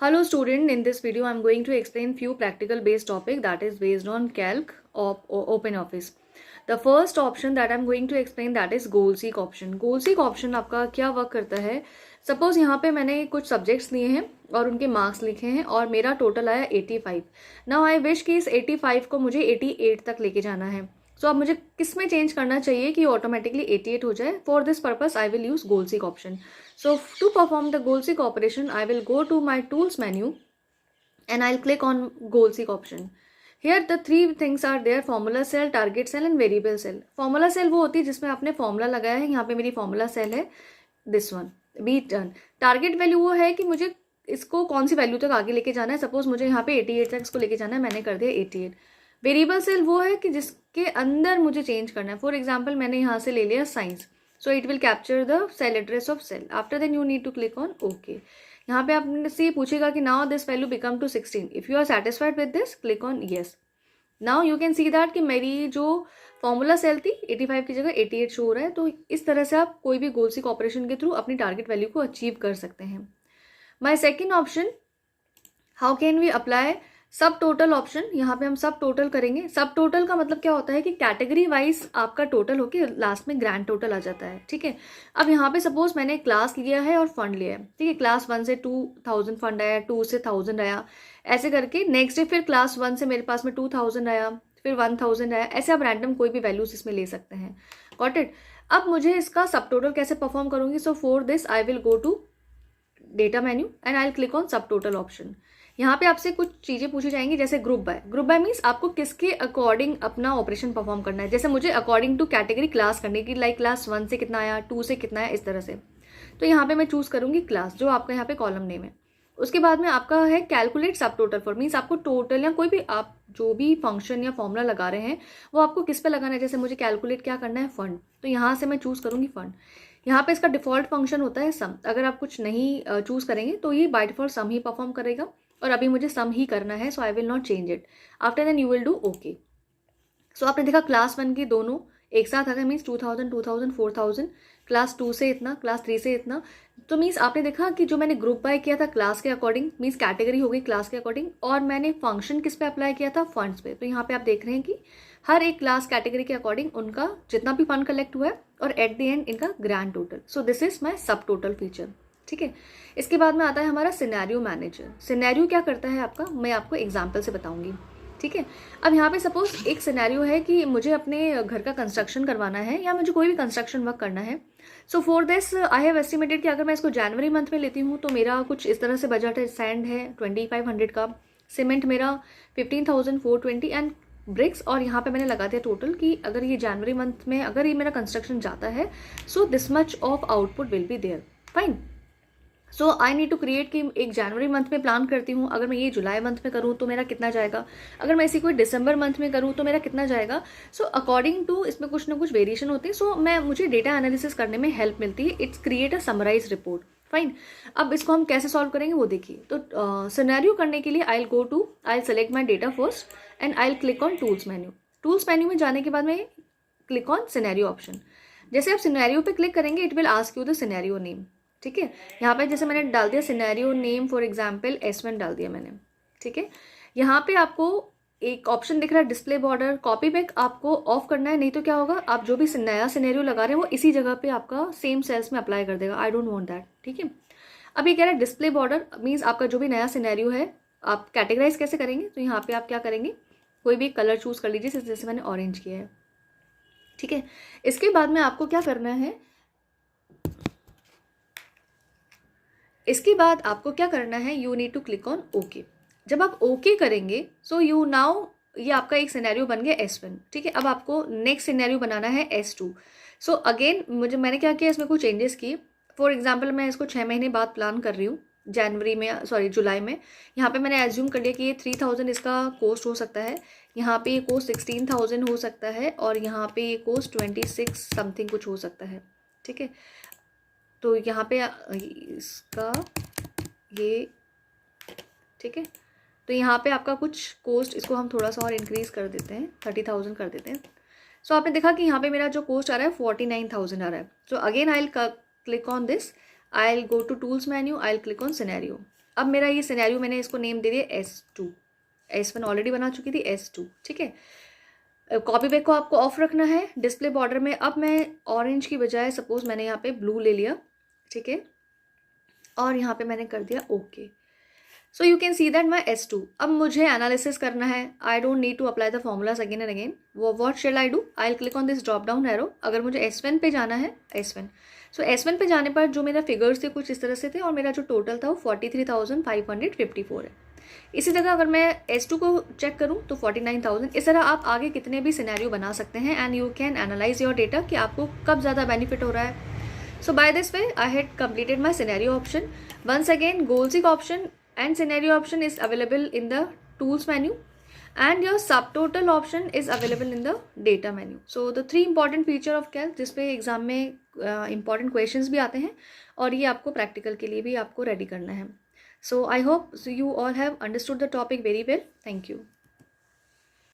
Hello student, in this video I am going to explain few practical based topic that is based on calc of OpenOffice. The first option that I am going to explain that is goal seek option. Goal seek option आपका क्या work करता है? Suppose यहाँ पे मैंने कुछ subjects लिए हैं और उनके मार्क्स लिखे हैं और मेरा टोटल आया 85. नाउ आई विश कि इस 85 को मुझे 88 तक लेके जाना है. सो अब मुझे किस में चेंज करना चाहिए कि ऑटोमेटिकली 88 हो जाए. For this purpose I will use goal seek option. So to perform the goal seek operation, I will go to my tools menu and I'll click on goal seek option. Here the three things are there: formula cell, target cell and variable cell. Formula cell वो होती है जिसमें आपने formula लगाया है. यहाँ पे मेरी फॉर्मूला सेल है, this one, be done. Target value वो है कि मुझे इसको कौन सी वैल्यू तक आगे लेके जाना है. सपोज मुझे यहाँ पे 88 तक इसको लेके जाना है, मैंने कर दिया 88. वेरिएबल सेल वो है कि जिसके अंदर मुझे चेंज करना है. फॉर एग्जाम्पल मैंने यहाँ से ले लिया science. So it will capture the cell address of cell. After then you need to click on OK. यहाँ पे आपसे ये पूछेगा कि now this value become to 16. If you are satisfied with this, click on yes. Now you can see that कि मेरी जो formula cell थी 85 की जगह 88 शो हो रहा है. तो इस तरह से आप कोई भी गोल सीक ऑपरेशन के थ्रू अपनी टारगेट वैल्यू को अचीव कर सकते हैं. My second option, how can we apply subtotal option. यहाँ पे हम सब टोटल करेंगे. सब टोटल का मतलब क्या होता है कि कैटेगरी वाइज आपका टोटल होके लास्ट में ग्रैंड टोटल आ जाता है. ठीक है. अब यहाँ पे सपोज मैंने क्लास लिया है और फंड लिया है. ठीक है. क्लास 1 से 2000 फंड आया, 2 से 1000 आया, ऐसे करके नेक्स्ट डे फिर क्लास 1 से मेरे पास में 2000 आया, फिर 1000 आया. ऐसे आप रैंडम कोई भी वैल्यूज इसमें ले सकते हैं. Got it. अब मुझे इसका सब टोटल कैसे परफॉर्म करूंगी. So for this I will go to data menu and I will click on subtotal option. यहाँ पे आपसे कुछ चीजें पूछी जाएंगी जैसे group by. Group by means आपको किसके अकॉर्डिंग अपना ऑपरेशन परफॉर्म करना है. जैसे मुझे अकॉर्डिंग टू कैटेगरी क्लास करने की, लाइक क्लास 1 से कितना आया, 2 से कितना आया, इस तरह से. तो यहाँ पे मैं चूज करूंगी क्लास, जो आपका यहाँ पे कॉलम नेम है. उसके बाद में आपका है कैलकुलेट सब टोटल फॉर. मीन्स आपको टोटल या कोई भी आप जो भी फंक्शन या फॉर्मूला लगा रहे हैं वो आपको किस पे लगाना है. जैसे मुझे कैलकुलेट क्या करना है, फंड. तो यहाँ से मैं चूज करूंगी फंड. यहाँ पे इसका डिफॉल्ट फंक्शन होता है सम. अगर आप कुछ नहीं चूज करेंगे तो ये बाय डिफॉल्ट सम ही परफॉर्म करेगा और अभी मुझे सम ही करना है. So I will not change it. After then you will do okay. So आपने देखा क्लास 1 की दोनों एक साथ आ गए. मीन्स 2000, 2000, 4000. क्लास 2 से इतना, क्लास 3 से इतना. तो मीन्स आपने देखा कि जो मैंने ग्रुप बाय किया था क्लास के अकॉर्डिंग, मीन्स कैटेगरी हो गई क्लास के अकॉर्डिंग, और मैंने फंक्शन किस पे अप्लाई किया था, फंड्स पे. तो यहाँ पे आप देख रहे हैं कि हर एक क्लास कैटेगरी के अकॉर्डिंग उनका जितना भी फंड कलेक्ट हुआ है और एट द एंड इनका grand total. So this is my सब टोटल फीचर. ठीक है. इसके बाद में आता है हमारा सिनेरियो मैनेजर. सिनेरियो क्या करता है आपका, मैं आपको एग्जाम्पल से बताऊंगी. ठीक है. अब यहाँ पे सपोज एक सिनेरियो है कि मुझे अपने घर का कंस्ट्रक्शन करवाना है या मुझे कोई भी कंस्ट्रक्शन वर्क करना है. सो for this I have estimated कि अगर मैं इसको जनवरी मंथ में लेती हूँ तो मेरा कुछ इस तरह से बजट है. सैंड है 2500 का, सीमेंट मेरा 15,420 एंड ब्रिक्स. और यहाँ पे मैंने लगा दिया टोटल कि अगर ये जनवरी मंथ में अगर ये मेरा कंस्ट्रक्शन जाता है so this much of output will be there. Fine. So I need to create कि एक जनवरी मंथ में प्लान करती हूँ, अगर मैं ये जुलाई मंथ में करूँ तो मेरा कितना जाएगा, अगर मैं इसी कोई दिसंबर मंथ में करूँ तो मेरा कितना जाएगा. सो अकॉर्डिंग टू इसमें कुछ ना कुछ वेरिएशन होते हैं. सो मुझे डेटा एनालिसिस करने में हेल्प मिलती है. It's create a summarise report. Fine. अब इसको हम कैसे सॉल्व करेंगे वो देखिए. तो सिनेरियो करने के लिए I select my data first and I click on tools menu. Tools menu में जाने के बाद में क्लिक ऑन सिनेरियो ऑप्शन. जैसे आप सिनेरियो पे क्लिक करेंगे it will ask you the scenario name. ठीक है. यहाँ पे जैसे मैंने डाल दिया scenario name, for example S1 डाल दिया मैंने. ठीक है. यहाँ पे आपको एक ऑप्शन दिख रहा है डिस्प्ले बॉर्डर. कॉपी बैक आपको ऑफ करना है, नहीं तो क्या होगा, आप जो भी नया सिनेरियो लगा रहे हैं वो इसी जगह पे आपका सेम सेल्स में अप्लाई कर देगा. I don't want that. ठीक है. अब ये कह रहा है डिस्प्ले बॉर्डर मीन्स आपका जो भी नया सिनेरियो है आप कैटेगराइज कैसे करेंगे. तो यहाँ पे आप क्या करेंगे, कोई भी कलर चूज कर लीजिए, जैसे मैंने ऑरेंज किया है. ठीक है. इसके बाद में आपको क्या करना है, इसके बाद आपको क्या करना है, you need to click on okay. जब आप ओके करेंगे सो यू नाउ ये आपका एक सिनेरियो बन गया S1. ठीक है. अब आपको नेक्स्ट सिनेरियो बनाना है S2. सो अगेन मैंने क्या किया, इसमें कुछ चेंजेस किए. फॉर एग्जाम्पल मैं इसको 6 महीने बाद प्लान कर रही हूँ, जुलाई में. यहाँ पे मैंने एज्यूम कर लिया कि ये 3000 इसका कॉस्ट हो सकता है, यहाँ पे ये कॉस्ट 16,000 हो सकता है और यहाँ पे ये कॉस्ट 26 समथिंग कुछ हो सकता है. ठीक है. तो यहाँ पे इसका ये, ठीक है. तो यहाँ पे आपका कुछ कॉस्ट, इसको हम थोड़ा सा और इंक्रीज कर देते हैं, 30,000 कर देते हैं. सो आपने देखा कि यहाँ पे मेरा जो कॉस्ट आ रहा है 49,000 आ रहा है. So again I will click on this. I will go to tools menu, I will click on scenario. अब मेरा ये सिनेरियो मैंने इसको नेम दे दिया S2, S1 ऑलरेडी बना चुकी थी, S2, ठीक है। कॉपी बैग को आपको ऑफ रखना है। डिस्प्ले बॉर्डर में अब मैं ऑरेंज की बजाय सपोज मैंने यहाँ पे ब्लू ले लिया, ठीक है, और यहाँ पे मैंने कर दिया okay. So you can see that my S2। अब मुझे एनालिसिस करना है, I don't need to apply the formulas again and again. What shall I do, I click on this drop down arrow. अगर मुझे S1 पे जाना है, S1, सो S1 पे जाने पर जो मेरा फिगर्स थे कुछ इस तरह से थे और मेरा जो टोटल था वो 43,554 है। इसी जगह अगर मैं S2 को चेक करूं तो 49,000। इस तरह आप आगे कितने भी सिनेरियो बना सकते हैं and you can analyse your data कि आपको कब ज़्यादा बेनिफिट हो रहा है। So by this way, I had completed my scenario option. Once again, goal seek option and scenario option is available in the tools menu, and your subtotal option is available in the data menu. So the three important feature of calc जिस पे exam में important questions भी आते हैं और ये आपको practical के लिए भी आपको ready करना है. So I hope you all have understood the topic very well. Thank you.